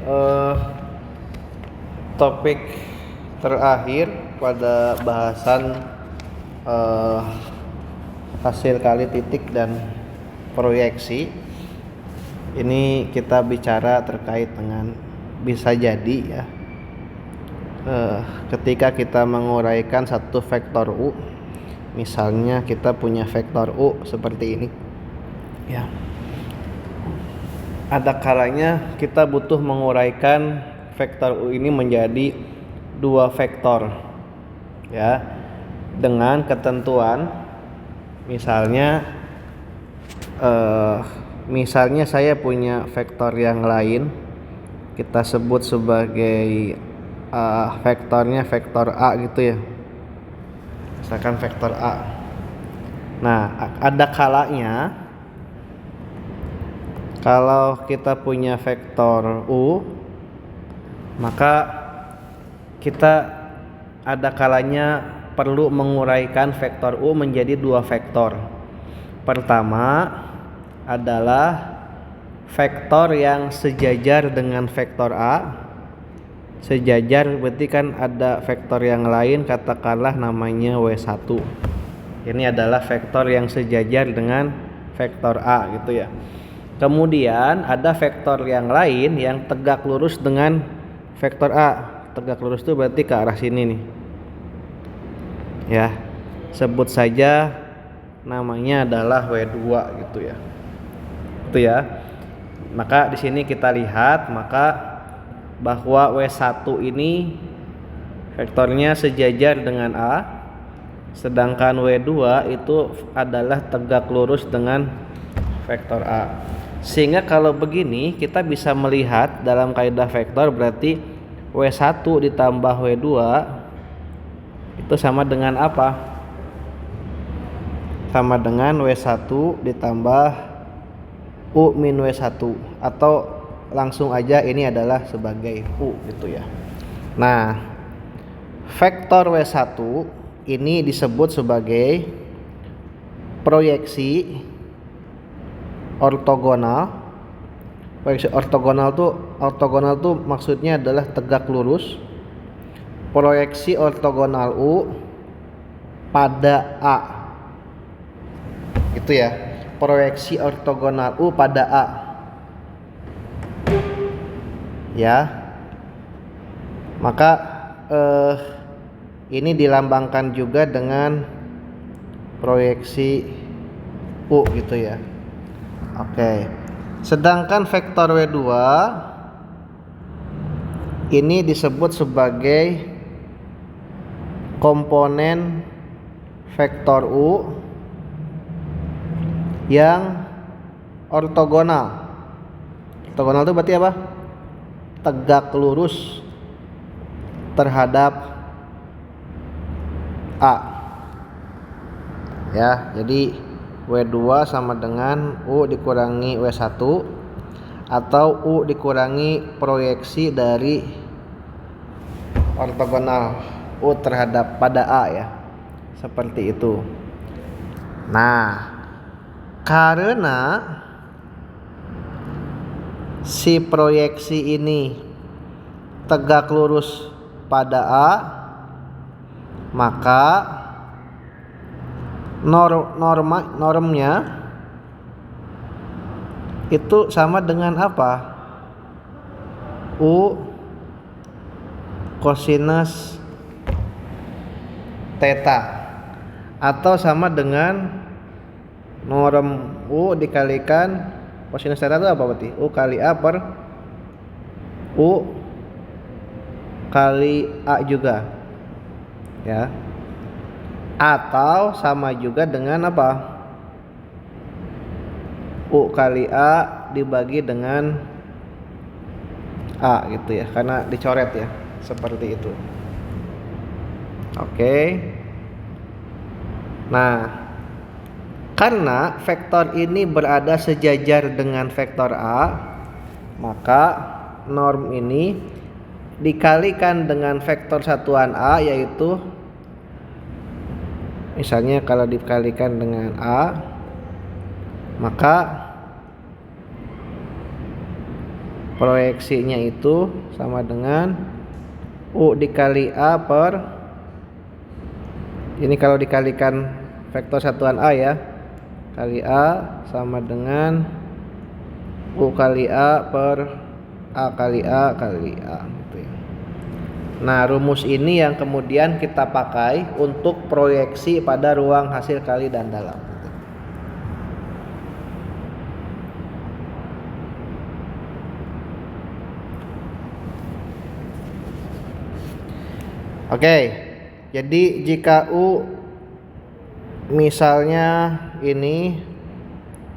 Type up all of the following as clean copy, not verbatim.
eh, topik terakhir pada bahasan eh, hasil kali titik dan proyeksi. Ini kita bicara terkait dengan bisa jadi ya, ketika kita menguraikan satu vektor U, misalnya kita punya vektor U seperti ini ya, ada kalanya kita butuh menguraikan vektor U ini menjadi dua vektor ya, dengan ketentuan misalnya saya punya vektor yang lain, kita sebut sebagai vektornya vektor A gitu ya, misalkan vektor A. Nah, ada kalanya kalau kita punya vektor U, maka kita ada kalanya perlu menguraikan vektor U menjadi dua vektor. Pertama adalah vektor yang sejajar dengan vektor A. Sejajar berarti kan ada vektor yang lain, katakanlah namanya W1. Ini adalah vektor yang sejajar dengan vektor A gitu ya. Kemudian ada vektor yang lain yang tegak lurus dengan vektor A. Tegak lurus itu berarti ke arah sini nih. Ya, sebut saja namanya adalah W2 gitu ya. Itu ya. Maka di sini kita lihat bahwa W1 ini vektornya sejajar dengan A, sedangkan W2 itu adalah tegak lurus dengan vektor A. Sehingga kalau begini kita bisa melihat dalam kaidah vektor berarti W1 ditambah W2 itu sama dengan apa? Sama dengan W1 ditambah U min W1, atau langsung aja ini adalah sebagai U gitu ya. Nah, vektor W1 ini disebut sebagai proyeksi ortogonal. Proyeksi ortogonal tuh maksudnya adalah tegak lurus. Proyeksi ortogonal U pada A. Gitu ya. Proyeksi ortogonal U pada A. Ya. Maka ini dilambangkan juga dengan proyeksi U gitu ya. Oke. Sedangkan vektor W2 ini disebut sebagai komponen vektor U yang ortogonal. Ortogonal itu berarti apa? Tegak lurus terhadap A. Ya, jadi W2 sama dengan U dikurangi W1 atau U dikurangi proyeksi dari ortogonal U terhadap pada A ya. Seperti itu. Nah, karena si proyeksi ini tegak lurus pada A, maka normnya itu sama dengan apa? U kosinus theta, atau sama dengan norm U dikalikan kosinus theta itu apa berarti? U kali A per U kali A juga ya, atau sama juga dengan apa? U kali A dibagi dengan A gitu ya, karena dicoret ya, seperti itu. Oke. Nah, karena vektor ini berada sejajar dengan vektor A, maka norm ini dikalikan dengan vektor satuan A, yaitu misalnya kalau dikalikan dengan A, maka proyeksinya itu sama dengan U dikali A per, ini kalau dikalikan vektor satuan A ya, kali A sama dengan U kali A per A kali A kali A gitu ya. Nah, rumus ini yang kemudian kita pakai untuk proyeksi pada ruang hasil kali dan dalam. Oke, jadi jika U misalnya ini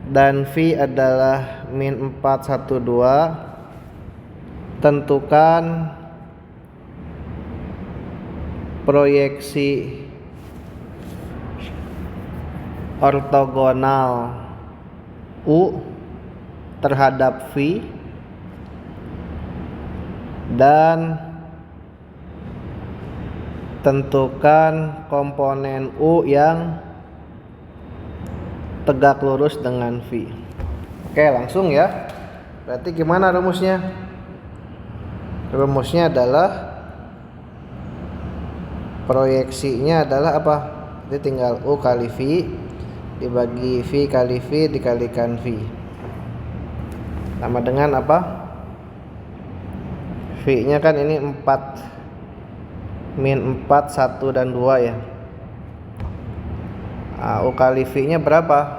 dan V adalah min 412, tentukan proyeksi ortogonal U terhadap V dan tentukan komponen U yang tegak lurus dengan V. Oke, langsung ya. Berarti gimana rumusnya? Rumusnya adalah proyeksinya adalah apa? Jadi tinggal U kali V dibagi V kali V dikalikan V. Sama dengan apa? V-nya kan ini 4 min 4, 1 dan 2 ya. U kali V nya berapa?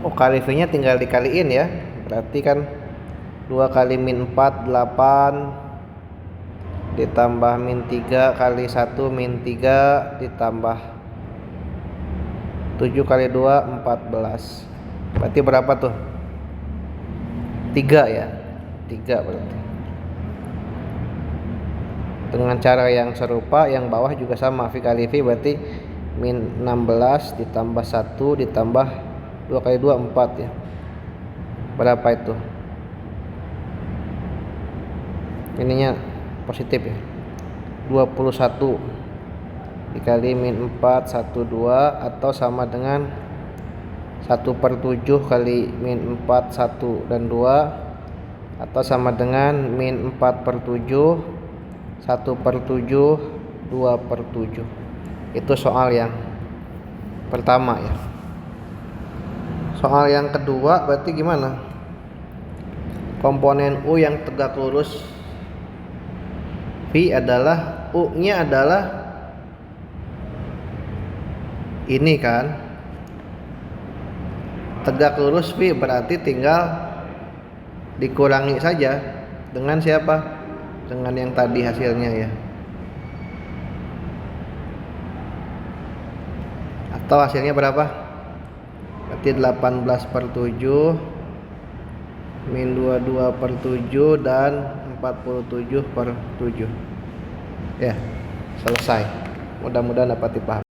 U kali V nya tinggal dikaliin ya. Berarti kan 2 kali min 4 8 ditambah min 3 kali 1 min 3 ditambah 7 kali 2 14. Berarti berapa tuh? 3 ya. 3 berarti. Dengan cara yang serupa, yang bawah juga sama, V kali V berarti min 16 ditambah 1 ditambah 2 kali 2 4 ya. Berapa itu? Ininya positif ya. 21 dikali min 4 1 2 atau sama dengan 1/7 kali min 4 1 dan 2 atau sama dengan min 4/7 1/7 2/7. Itu soal yang pertama ya. Soal yang kedua berarti gimana? Komponen U yang tegak lurus V adalah U nya adalah ini kan, tegak lurus V berarti tinggal dikurangi saja dengan siapa? Dengan yang tadi hasilnya ya. Atau hasilnya berapa? Berarti 18/7 min 22/7 dan 47/7 ya. Selesai. Mudah-mudahan dapat dipahami.